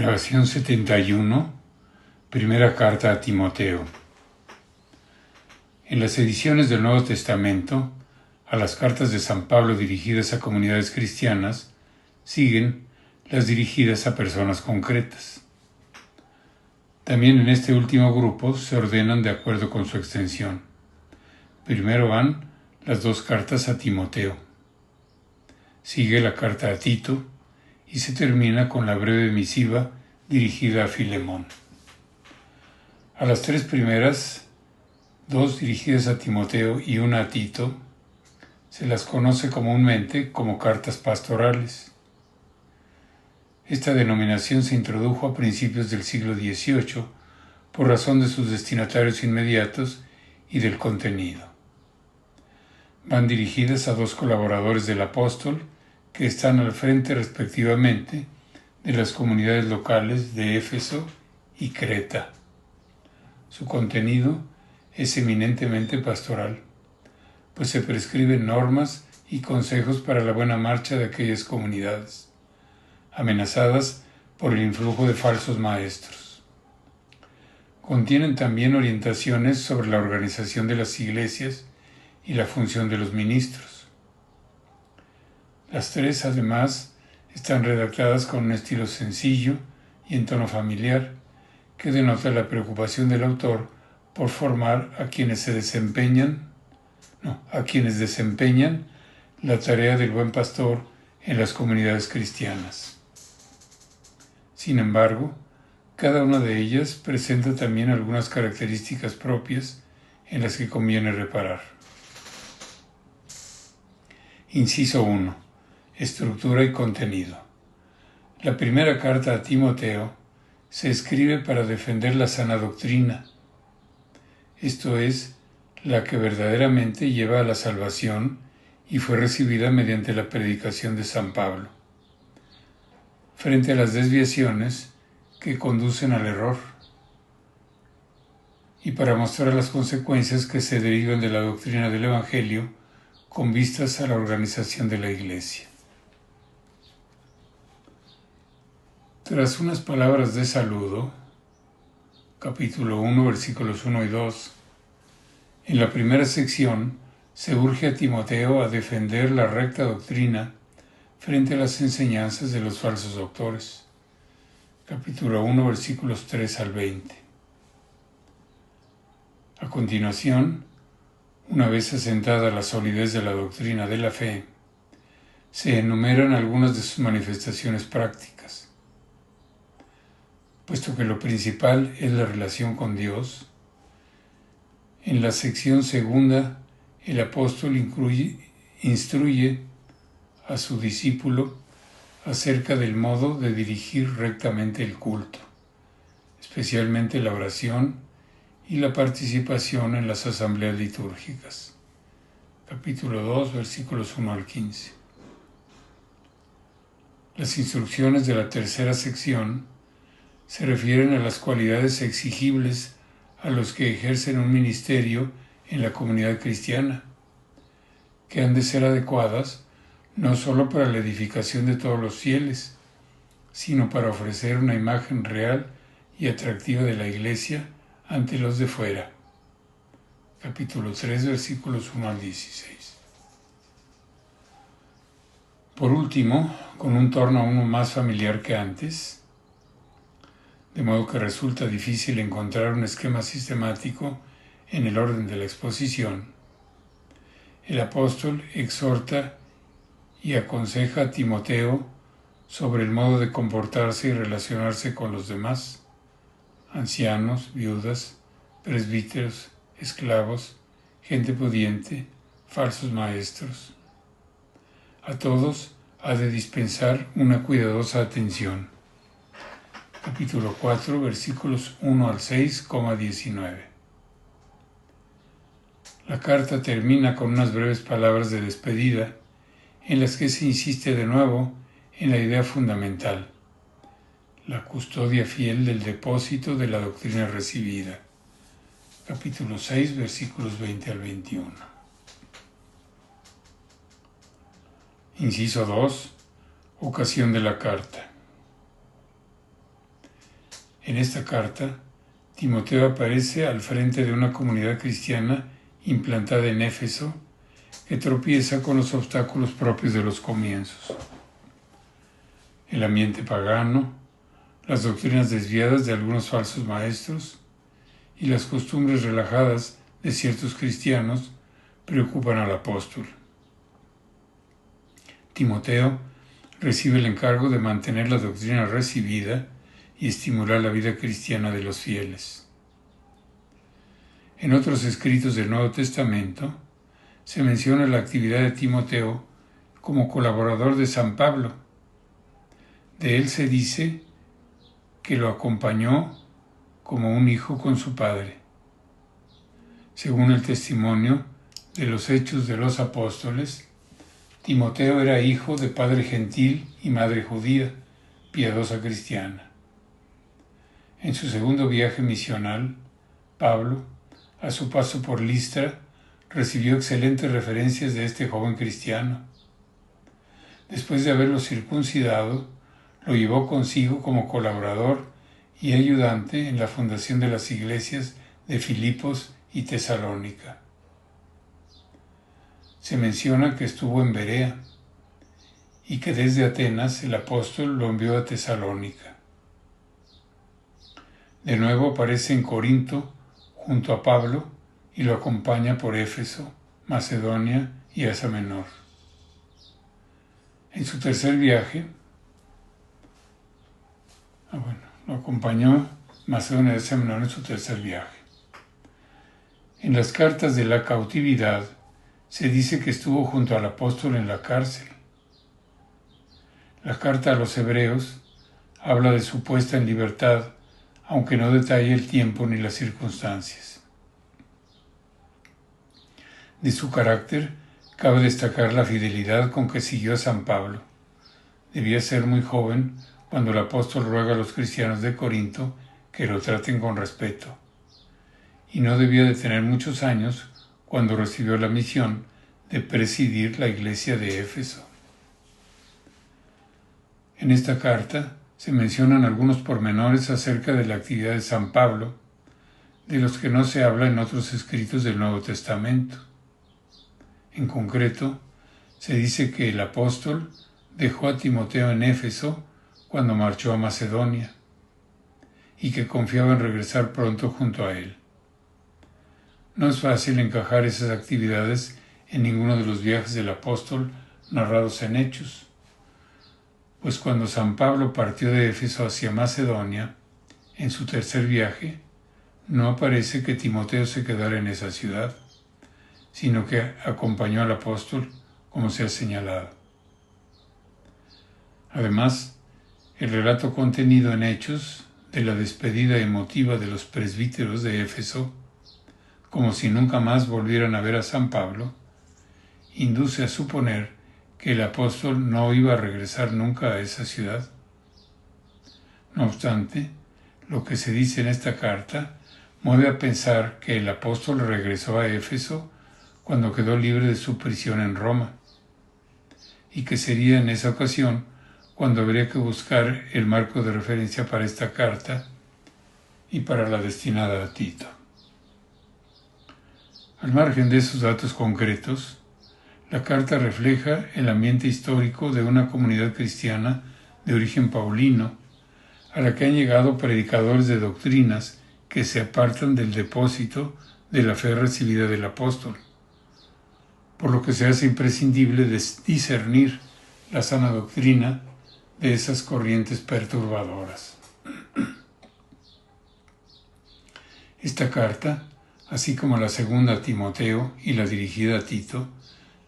Grabación 71, primera carta a Timoteo. En las ediciones del Nuevo Testamento, a las cartas de San Pablo dirigidas a comunidades cristianas, siguen las dirigidas a personas concretas. También en este último grupo se ordenan de acuerdo con su extensión. Primero van las dos cartas a Timoteo. Sigue la carta a Tito y se termina con la breve misiva dirigida a Filemón. A las tres primeras, dos dirigidas a Timoteo y una a Tito, se las conoce comúnmente como cartas pastorales. Esta denominación se introdujo a principios del siglo XVIII por razón de sus destinatarios inmediatos y del contenido. Van dirigidas a dos colaboradores del apóstol que están al frente respectivamente de las comunidades locales de Éfeso y Creta. Su contenido es eminentemente pastoral, pues se prescriben normas y consejos para la buena marcha de aquellas comunidades, amenazadas por el influjo de falsos maestros. Contienen también orientaciones sobre la organización de las iglesias y la función de los ministros. Las tres, además, están redactadas con un estilo sencillo y en tono familiar, que denota la preocupación del autor por formar a quienes desempeñan la tarea del buen pastor en las comunidades cristianas. Sin embargo, cada una de ellas presenta también algunas características propias en las que conviene reparar. Inciso 1. Estructura y contenido. La primera carta a Timoteo se escribe para defender la sana doctrina, esto es, la que verdaderamente lleva a la salvación y fue recibida mediante la predicación de San Pablo, frente a las desviaciones que conducen al error, y para mostrar las consecuencias que se derivan de la doctrina del Evangelio con vistas a la organización de la Iglesia. Tras unas palabras de saludo, capítulo 1, versículos 1 y 2, en la primera sección se urge a Timoteo a defender la recta doctrina frente a las enseñanzas de los falsos doctores. Capítulo 1, versículos 3 al 20. A continuación, una vez asentada la solidez de la doctrina de la fe, se enumeran algunas de sus manifestaciones prácticas. Puesto que lo principal es la relación con Dios, en la sección segunda el apóstol instruye a su discípulo acerca del modo de dirigir rectamente el culto, especialmente la oración y la participación en las asambleas litúrgicas. Capítulo 2, versículos 1 al 15. Las instrucciones de la tercera sección se refieren a las cualidades exigibles a los que ejercen un ministerio en la comunidad cristiana, que han de ser adecuadas no solo para la edificación de todos los fieles, sino para ofrecer una imagen real y atractiva de la Iglesia ante los de fuera. Capítulo 3, versículos 1 al 16. Por último, con un tono aún más familiar que antes, de modo que resulta difícil encontrar un esquema sistemático en el orden de la exposición, el apóstol exhorta y aconseja a Timoteo sobre el modo de comportarse y relacionarse con los demás, ancianos, viudas, presbíteros, esclavos, gente pudiente, falsos maestros. A todos ha de dispensar una cuidadosa atención. Capítulo 4, versículos 1 al 6, 19. La carta termina con unas breves palabras de despedida en las que se insiste de nuevo en la idea fundamental, la custodia fiel del depósito de la doctrina recibida. Capítulo 6, versículos 20 al 21. Inciso 2. Ocasión de la carta. En esta carta, Timoteo aparece al frente de una comunidad cristiana implantada en Éfeso que tropieza con los obstáculos propios de los comienzos. El ambiente pagano, las doctrinas desviadas de algunos falsos maestros y las costumbres relajadas de ciertos cristianos preocupan al apóstol. Timoteo recibe el encargo de mantener la doctrina recibida y estimular la vida cristiana de los fieles. En otros escritos del Nuevo Testamento se menciona la actividad de Timoteo como colaborador de San Pablo. De él se dice que lo acompañó como un hijo con su padre. Según el testimonio de los Hechos de los Apóstoles, Timoteo era hijo de padre gentil y madre judía, piadosa cristiana. En su segundo viaje misional, Pablo, a su paso por Listra, recibió excelentes referencias de este joven cristiano. Después de haberlo circuncidado, lo llevó consigo como colaborador y ayudante en la fundación de las iglesias de Filipos y Tesalónica. Se menciona que estuvo en Berea y que desde Atenas el apóstol lo envió a Tesalónica. De nuevo aparece en Corinto junto a Pablo y lo acompaña por Éfeso, Macedonia y Asia Menor. En su tercer viaje, lo acompañó Macedonia y Asia Menor en su tercer viaje. En las cartas de la cautividad se dice que estuvo junto al apóstol en la cárcel. La carta a los Hebreos habla de su puesta en libertad, aunque no detalle el tiempo ni las circunstancias. De su carácter cabe destacar la fidelidad con que siguió a San Pablo. Debía ser muy joven cuando el apóstol ruega a los cristianos de Corinto que lo traten con respeto, y no debía de tener muchos años cuando recibió la misión de presidir la iglesia de Éfeso. En esta carta se mencionan algunos pormenores acerca de la actividad de San Pablo, de los que no se habla en otros escritos del Nuevo Testamento. En concreto, se dice que el apóstol dejó a Timoteo en Éfeso cuando marchó a Macedonia y que confiaba en regresar pronto junto a él. No es fácil encajar esas actividades en ninguno de los viajes del apóstol narrados en Hechos, pues cuando San Pablo partió de Éfeso hacia Macedonia, en su tercer viaje, no aparece que Timoteo se quedara en esa ciudad, sino que acompañó al apóstol, como se ha señalado. Además, el relato contenido en Hechos de la despedida emotiva de los presbíteros de Éfeso, como si nunca más volvieran a ver a San Pablo, induce a suponer que el apóstol no iba a regresar nunca a esa ciudad. No obstante, lo que se dice en esta carta mueve a pensar que el apóstol regresó a Éfeso cuando quedó libre de su prisión en Roma, y que sería en esa ocasión cuando habría que buscar el marco de referencia para esta carta y para la destinada a Tito. Al margen de esos datos concretos, la carta refleja el ambiente histórico de una comunidad cristiana de origen paulino, a la que han llegado predicadores de doctrinas que se apartan del depósito de la fe recibida del apóstol, por lo que se hace imprescindible discernir la sana doctrina de esas corrientes perturbadoras. Esta carta, así como la segunda a Timoteo y la dirigida a Tito,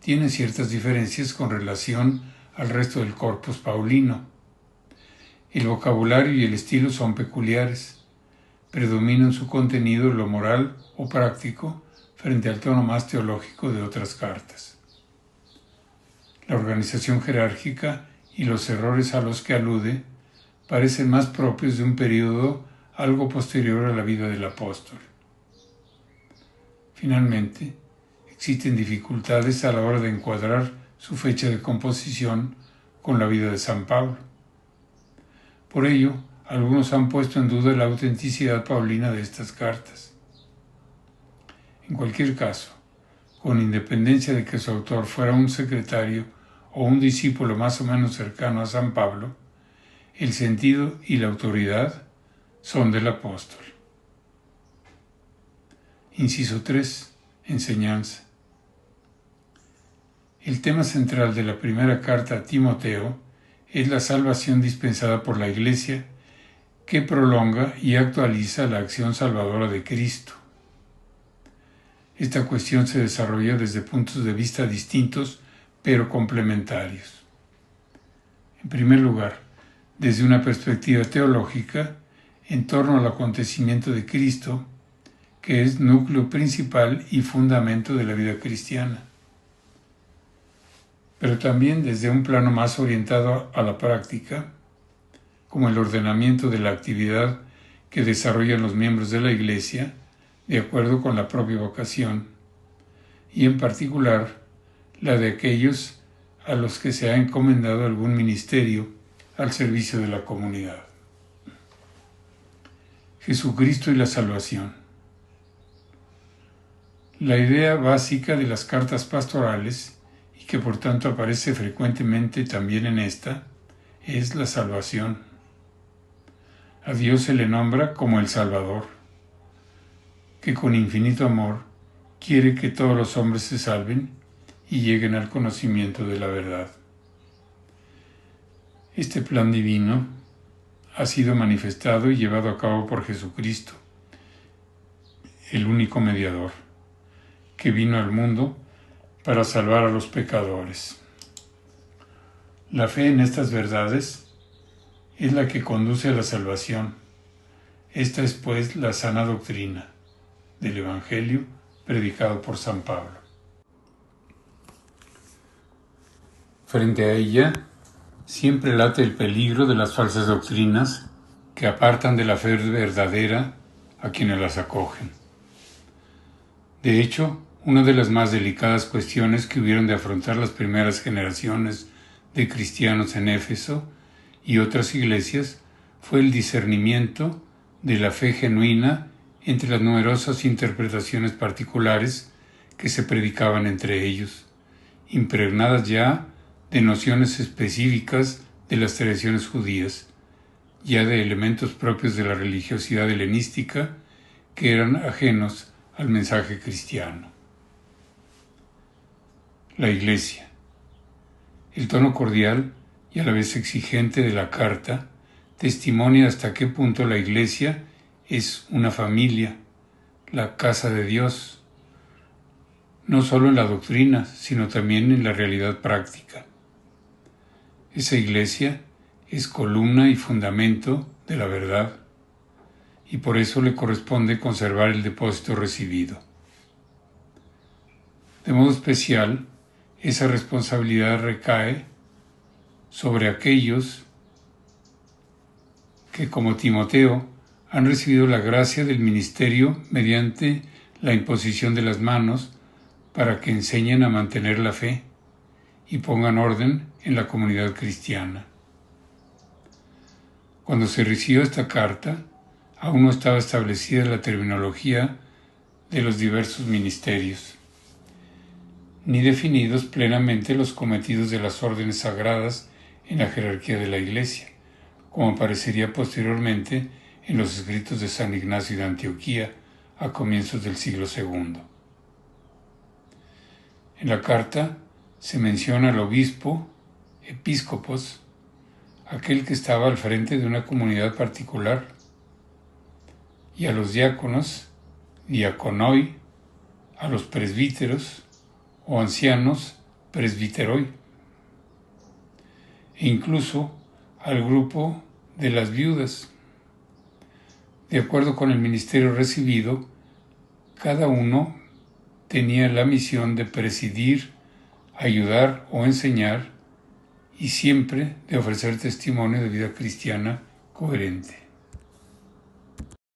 tiene ciertas diferencias con relación al resto del corpus paulino. El vocabulario y el estilo son peculiares. Predomina en su contenido lo moral o práctico frente al tono más teológico de otras cartas. La organización jerárquica y los errores a los que alude parecen más propios de un período algo posterior a la vida del apóstol. Finalmente, existen dificultades a la hora de encuadrar su fecha de composición con la vida de San Pablo. Por ello, algunos han puesto en duda la autenticidad paulina de estas cartas. En cualquier caso, con independencia de que su autor fuera un secretario o un discípulo más o menos cercano a San Pablo, el sentido y la autoridad son del apóstol. Inciso 3. Enseñanza. El tema central de la primera carta a Timoteo es la salvación dispensada por la Iglesia, que prolonga y actualiza la acción salvadora de Cristo. Esta cuestión se desarrolla desde puntos de vista distintos, pero complementarios. En primer lugar, desde una perspectiva teológica, en torno al acontecimiento de Cristo, que es núcleo principal y fundamento de la vida cristiana. Pero también desde un plano más orientado a la práctica, como el ordenamiento de la actividad que desarrollan los miembros de la Iglesia, de acuerdo con la propia vocación, y en particular la de aquellos a los que se ha encomendado algún ministerio al servicio de la comunidad. Jesucristo y la salvación. La idea básica de las cartas pastorales, y que por tanto aparece frecuentemente también en esta, es la salvación. A Dios se le nombra como el Salvador, que con infinito amor quiere que todos los hombres se salven y lleguen al conocimiento de la verdad. Este plan divino ha sido manifestado y llevado a cabo por Jesucristo, el único mediador, que vino al mundo para salvar a los pecadores. La fe en estas verdades es la que conduce a la salvación. Esta es, pues, la sana doctrina del Evangelio predicado por San Pablo. Frente a ella, siempre late el peligro de las falsas doctrinas que apartan de la fe verdadera a quienes las acogen. De hecho, una de las más delicadas cuestiones que hubieron de afrontar las primeras generaciones de cristianos en Éfeso y otras iglesias fue el discernimiento de la fe genuina entre las numerosas interpretaciones particulares que se predicaban entre ellos, impregnadas ya de nociones específicas de las tradiciones judías, ya de elementos propios de la religiosidad helenística que eran ajenos al mensaje cristiano. La Iglesia. El tono cordial y a la vez exigente de la carta testimonia hasta qué punto la Iglesia es una familia, la casa de Dios, no solo en la doctrina, sino también en la realidad práctica. Esa Iglesia es columna y fundamento de la verdad, y por eso le corresponde conservar el depósito recibido. De modo especial, esa responsabilidad recae sobre aquellos que, como Timoteo, han recibido la gracia del ministerio mediante la imposición de las manos para que enseñen a mantener la fe y pongan orden en la comunidad cristiana. Cuando se recibió esta carta, aún no estaba establecida la terminología de los diversos ministerios, ni definidos plenamente los cometidos de las órdenes sagradas en la jerarquía de la Iglesia, como aparecería posteriormente en los escritos de San Ignacio de Antioquía a comienzos del siglo II. En la carta se menciona al obispo, episcopos, aquel que estaba al frente de una comunidad particular, y a los diáconos, diaconoi, a los presbíteros o ancianos, presbiteroi, e incluso al grupo de las viudas. De acuerdo con el ministerio recibido, cada uno tenía la misión de presidir, ayudar o enseñar, y siempre de ofrecer testimonio de vida cristiana coherente.